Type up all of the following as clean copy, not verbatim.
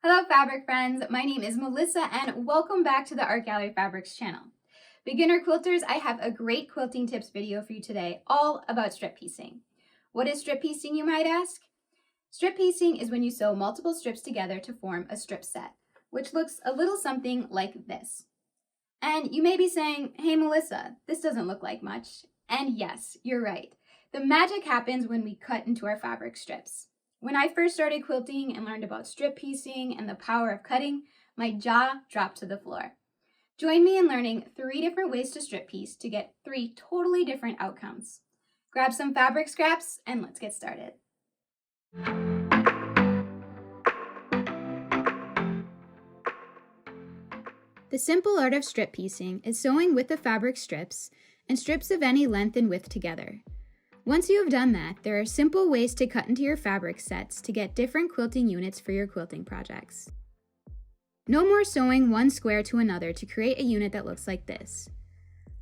Hello fabric friends, my name is Melissa and welcome back to the Art Gallery Fabrics channel. Beginner quilters, I have a great quilting tips video for you today, all about strip piecing. What is strip piecing, you might ask? Strip piecing is when you sew multiple strips together to form a strip set, which looks a little something like this. And you may be saying, hey Melissa, this doesn't look like much. And yes, you're right. The magic happens when we cut into our fabric strips. When I first started quilting and learned about strip piecing and the power of cutting, my jaw dropped to the floor. Join me in learning 3 different ways to strip piece to get 3 totally different outcomes. Grab some fabric scraps and let's get started. The simple art of strip piecing is sewing with the fabric strips and strips of any length and width together. Once you have done that, there are simple ways to cut into your fabric sets to get different quilting units for your quilting projects. No more sewing one square to another to create a unit that looks like this.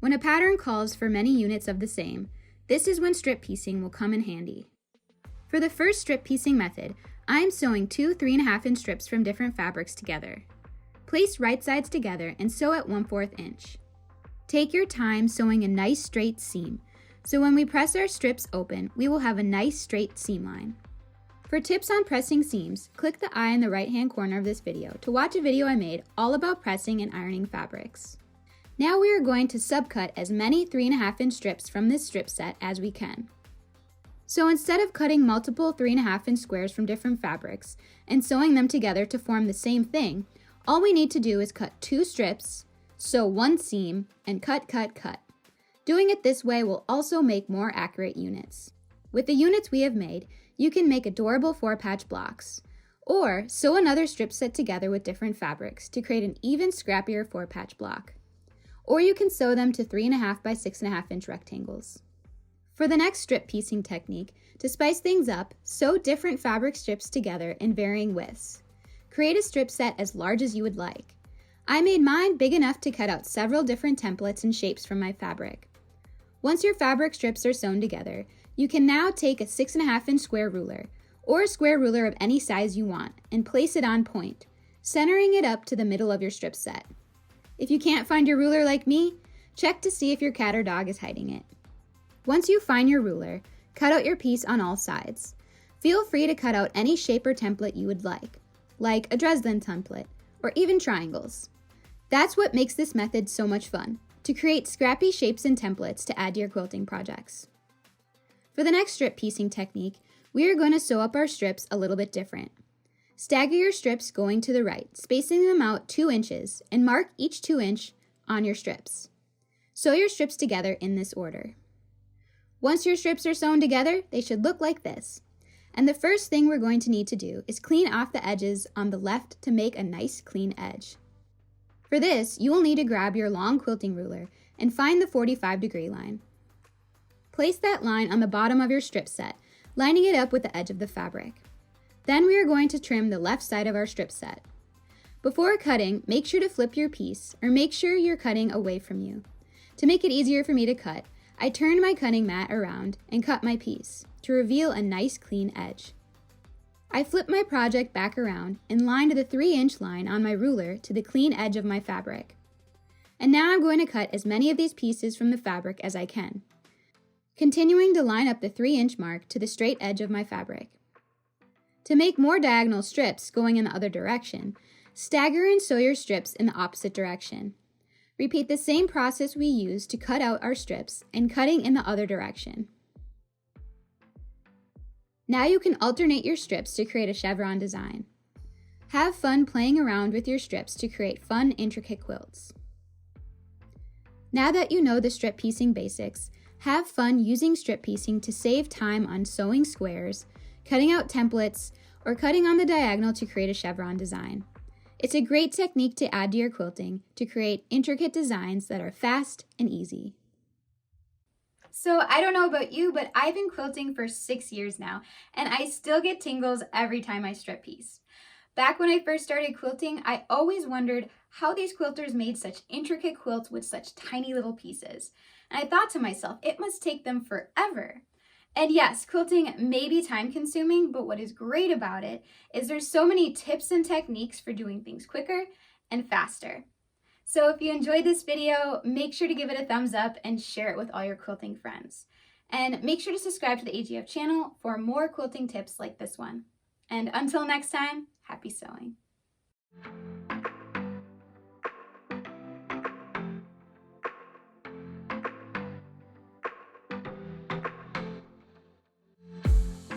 When a pattern calls for many units of the same, this is when strip piecing will come in handy. For the first strip piecing method, I am sewing 2 3.5-inch strips from different fabrics together. Place right sides together and sew at 1/4 inch. Take your time sewing a nice straight seam, so when we press our strips open, we will have a nice straight seam line. For tips on pressing seams, click the eye in the right-hand corner of this video to watch a video I made all about pressing and ironing fabrics. Now we are going to subcut as many 3.5-inch strips from this strip set as we can. So instead of cutting multiple 3.5-inch squares from different fabrics and sewing them together to form the same thing, all we need to do is cut 2 strips, sew 1 seam, and cut. Doing it this way will also make more accurate units. With the units we have made, you can make adorable 4-patch blocks, or sew another strip set together with different fabrics to create an even scrappier 4-patch block. Or you can sew them to 3.5 by 6.5-inch rectangles. For the next strip piecing technique, to spice things up, sew different fabric strips together in varying widths. Create a strip set as large as you would like. I made mine big enough to cut out several different templates and shapes from my fabric. Once your fabric strips are sewn together, you can now take a 6.5-inch square ruler, or a square ruler of any size you want, and place it on point, centering it up to the middle of your strip set. If you can't find your ruler like me, check to see if your cat or dog is hiding it. Once you find your ruler, cut out your piece on all sides. Feel free to cut out any shape or template you would like a Dresden template, or even triangles. That's what makes this method so much fun, to create scrappy shapes and templates to add to your quilting projects. For the next strip piecing technique, we are going to sew up our strips a little bit different. Stagger your strips going to the right, spacing them out 2 inches, and mark each 2 inch on your strips. Sew your strips together in this order. Once your strips are sewn together, they should look like this. And the first thing we're going to need to do is clean off the edges on the left to make a nice clean edge. For this, you will need to grab your long quilting ruler and find the 45-degree line. Place that line on the bottom of your strip set, lining it up with the edge of the fabric. Then we are going to trim the left side of our strip set. Before cutting, make sure to flip your piece, or make sure you're cutting away from you. To make it easier for me to cut, I turned my cutting mat around and cut my piece to reveal a nice clean edge. I flipped my project back around and lined the 3-inch line on my ruler to the clean edge of my fabric. And now I'm going to cut as many of these pieces from the fabric as I can, continuing to line up the 3-inch mark to the straight edge of my fabric. To make more diagonal strips going in the other direction, stagger and sew your strips in the opposite direction. Repeat the same process we used to cut out our strips and cutting in the other direction. Now you can alternate your strips to create a chevron design. Have fun playing around with your strips to create fun, intricate quilts. Now that you know the strip piecing basics, have fun using strip piecing to save time on sewing squares, cutting out templates, or cutting on the diagonal to create a chevron design. It's a great technique to add to your quilting to create intricate designs that are fast and easy. So I don't know about you, but I've been quilting for 6 years now, and I still get tingles every time I strip piece. Back when I first started quilting, I always wondered how these quilters made such intricate quilts with such tiny little pieces. And I thought to myself, it must take them forever. And yes, quilting may be time consuming, but what is great about it is there's so many tips and techniques for doing things quicker and faster. So if you enjoyed this video, make sure to give it a thumbs up and share it with all your quilting friends. And make sure to subscribe to the AGF channel for more quilting tips like this one. And until next time, happy sewing.